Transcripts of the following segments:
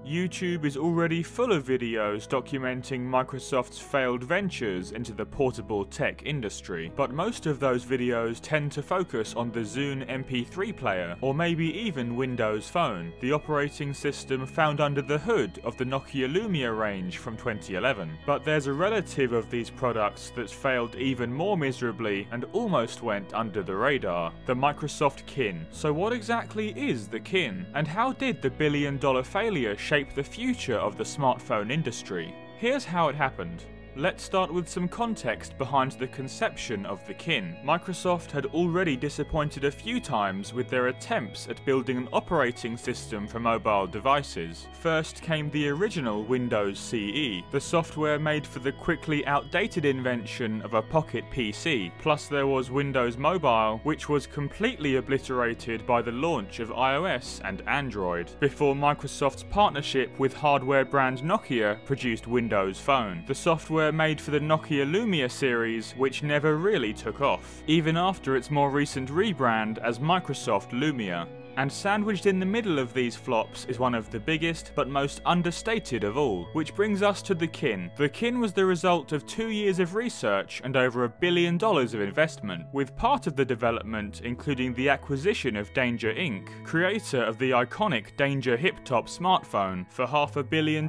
YouTube is already full of videos documenting Microsoft's failed ventures into the portable tech industry, but most of those videos tend to focus on the Zune MP3 player, or maybe even Windows Phone, the operating system found under the hood of the Nokia Lumia range from 2011. But there's a relative of these products that's failed even more miserably and almost went under the radar: the Microsoft Kin. So what exactly is the Kin, and how did the billion-dollar failure shape the future of the smartphone industry? Here's how it happened. Let's start with some context behind the conception of the Kin. Microsoft had already disappointed a few times with their attempts at building an operating system for mobile devices. First came the original Windows CE, the software made for the quickly outdated invention of a pocket PC. Plus there was Windows Mobile, which was completely obliterated by the launch of iOS and Android, before Microsoft's partnership with hardware brand Nokia produced Windows Phone, the software made for the Nokia Lumia series, which never really took off, even after its more recent rebrand as Microsoft Lumia. And sandwiched in the middle of these flops is one of the biggest but most understated of all, which brings us to the Kin. The Kin was the result of 2 years of research and over $1 billion of investment, with part of the development including the acquisition of Danger Inc., creator of the iconic Danger HipTop smartphone, for $500 million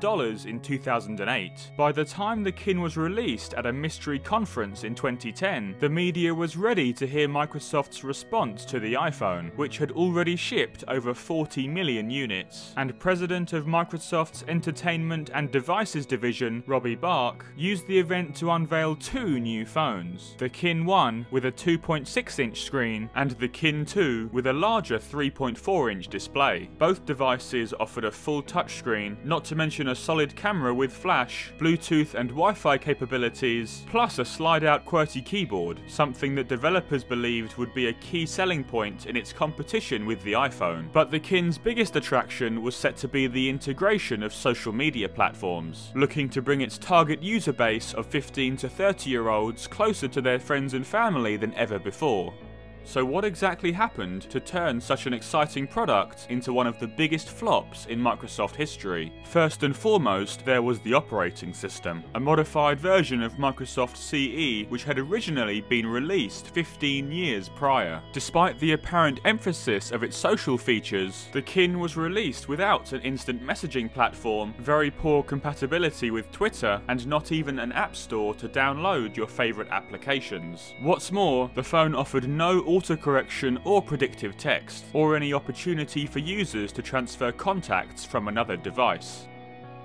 in 2008. By the time the Kin was released at a mystery conference in 2010, the media was ready to hear Microsoft's response to the iPhone, which had already shipped over 40 million units, and president of Microsoft's Entertainment and Devices division, Robbie Bark, used the event to unveil 2 new phones: the Kin 1 with a 2.6-inch screen and the Kin 2 with a larger 3.4-inch display. Both devices offered a full touchscreen, not to mention a solid camera with flash, Bluetooth and Wi-Fi capabilities, plus a slide-out QWERTY keyboard, something that developers believed would be a key selling point in its competition with the iPhone. But the Kin's biggest attraction was set to be the integration of social media platforms, looking to bring its target user base of 15 to 30-year-olds closer to their friends and family than ever before. So what exactly happened to turn such an exciting product into one of the biggest flops in Microsoft history? First and foremost, there was the operating system, a modified version of Microsoft CE which had originally been released 15 years prior. Despite the apparent emphasis of its social features, the Kin was released without an instant messaging platform, very poor compatibility with Twitter, and not even an app store to download your favorite applications. What's more, the phone offered no autocorrection or predictive text, or any opportunity for users to transfer contacts from another device.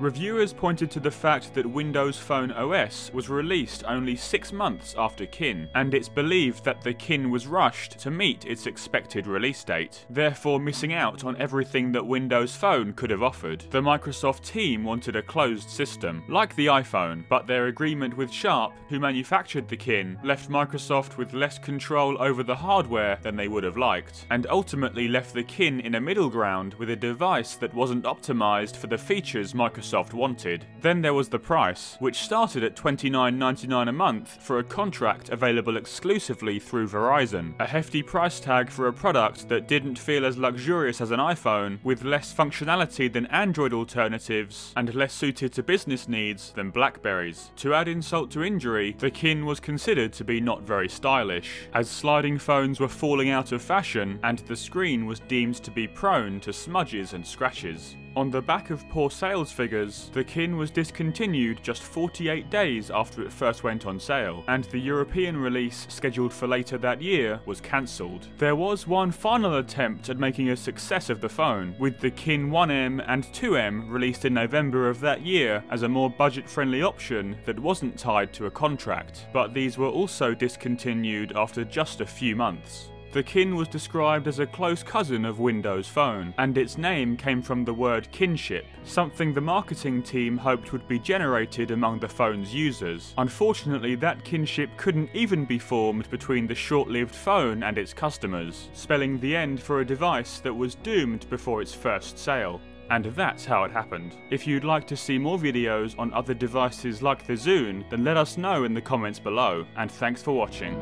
Reviewers pointed to the fact that Windows Phone OS was released only 6 months after Kin, and it's believed that the Kin was rushed to meet its expected release date, therefore missing out on everything that Windows Phone could have offered. The Microsoft team wanted a closed system, like the iPhone, but their agreement with Sharp, who manufactured the Kin, left Microsoft with less control over the hardware than they would have liked, and ultimately left the Kin in a middle ground with a device that wasn't optimized for the features Microsoft wanted. Then there was the price, which started at $29.99 a month for a contract available exclusively through Verizon, a hefty price tag for a product that didn't feel as luxurious as an iPhone, with less functionality than Android alternatives, and less suited to business needs than Blackberries. To add insult to injury, the Kin was considered to be not very stylish, as sliding phones were falling out of fashion and the screen was deemed to be prone to smudges and scratches. On the back of poor sales figures, the Kin was discontinued just 48 days after it first went on sale, and the European release, scheduled for later that year, was cancelled. There was one final attempt at making a success of the phone, with the Kin 1M and 2M released in November of that year as a more budget-friendly option that wasn't tied to a contract, but these were also discontinued after just a few months. The Kin was described as a close cousin of Windows Phone, and its name came from the word kinship, something the marketing team hoped would be generated among the phone's users. Unfortunately, that kinship couldn't even be formed between the short-lived phone and its customers, spelling the end for a device that was doomed before its first sale. And that's how it happened. If you'd like to see more videos on other devices like the Zune, then let us know in the comments below, and thanks for watching.